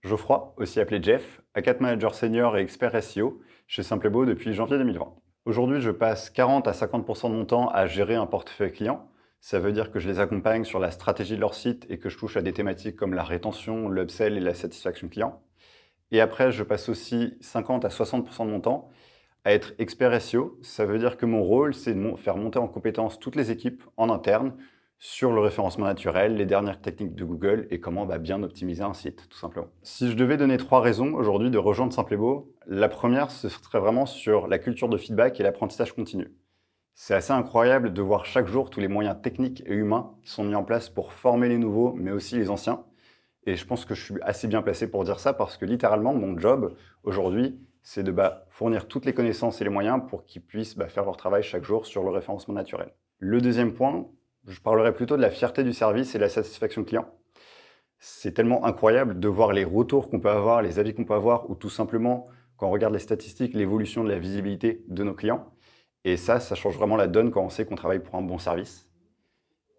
Geoffroy, aussi appelé Jeff, Account Manager Senior et expert SEO chez Simplebo depuis janvier 2020. Aujourd'hui, je passe 40 à 50% de mon temps à gérer un portefeuille client. Ça veut dire que je les accompagne sur la stratégie de leur site et que je touche à des thématiques comme la rétention, l'upsell et la satisfaction client. Et après, je passe aussi 50 à 60% de mon temps à être expert SEO. Ça veut dire que mon rôle, c'est de faire monter en compétence toutes les équipes en interne sur le référencement naturel, les dernières techniques de Google et comment bien optimiser un site, tout simplement. Si je devais donner 3 raisons aujourd'hui de rejoindre Simplebo, la première, ce serait vraiment sur la culture de feedback et l'apprentissage continu. C'est assez incroyable de voir chaque jour tous les moyens techniques et humains qui sont mis en place pour former les nouveaux, mais aussi les anciens. Et je pense que je suis assez bien placé pour dire ça parce que littéralement, mon job aujourd'hui, c'est de fournir toutes les connaissances et les moyens pour qu'ils puissent faire leur travail chaque jour sur le référencement naturel. Le deuxième point, je parlerai plutôt de la fierté du service et la satisfaction client. C'est tellement incroyable de voir les retours qu'on peut avoir, les avis qu'on peut avoir, ou tout simplement, quand on regarde les statistiques, l'évolution de la visibilité de nos clients. Et ça change vraiment la donne quand on sait qu'on travaille pour un bon service.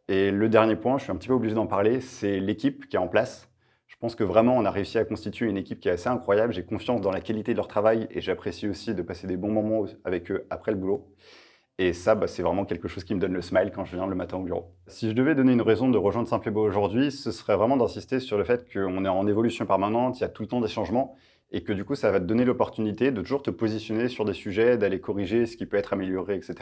Et le dernier point, je suis un petit peu obligé d'en parler, c'est l'équipe qui est en place. Je pense que vraiment, on a réussi à constituer une équipe qui est assez incroyable. J'ai confiance dans la qualité de leur travail et j'apprécie aussi de passer des bons moments avec eux après le boulot. Et ça, c'est vraiment quelque chose qui me donne le smile quand je viens le matin au bureau. Si je devais donner une raison de rejoindre Simplebo aujourd'hui, ce serait vraiment d'insister sur le fait qu'on est en évolution permanente, il y a tout le temps des changements, et que du coup, ça va te donner l'opportunité de toujours te positionner sur des sujets, d'aller corriger ce qui peut être amélioré, etc.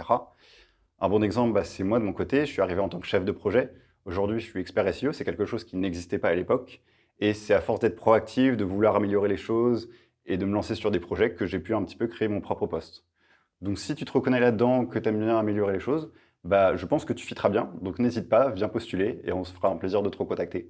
Un bon exemple, c'est moi de mon côté, je suis arrivé en tant que chef de projet. Aujourd'hui, je suis expert SEO, c'est quelque chose qui n'existait pas à l'époque. Et c'est à force d'être proactif, de vouloir améliorer les choses et de me lancer sur des projets que j'ai pu un petit peu créer mon propre poste. Donc si tu te reconnais là-dedans, que tu aimes bien améliorer les choses, je pense que tu fitteras bien. Donc n'hésite pas, viens postuler et on se fera un plaisir de te recontacter.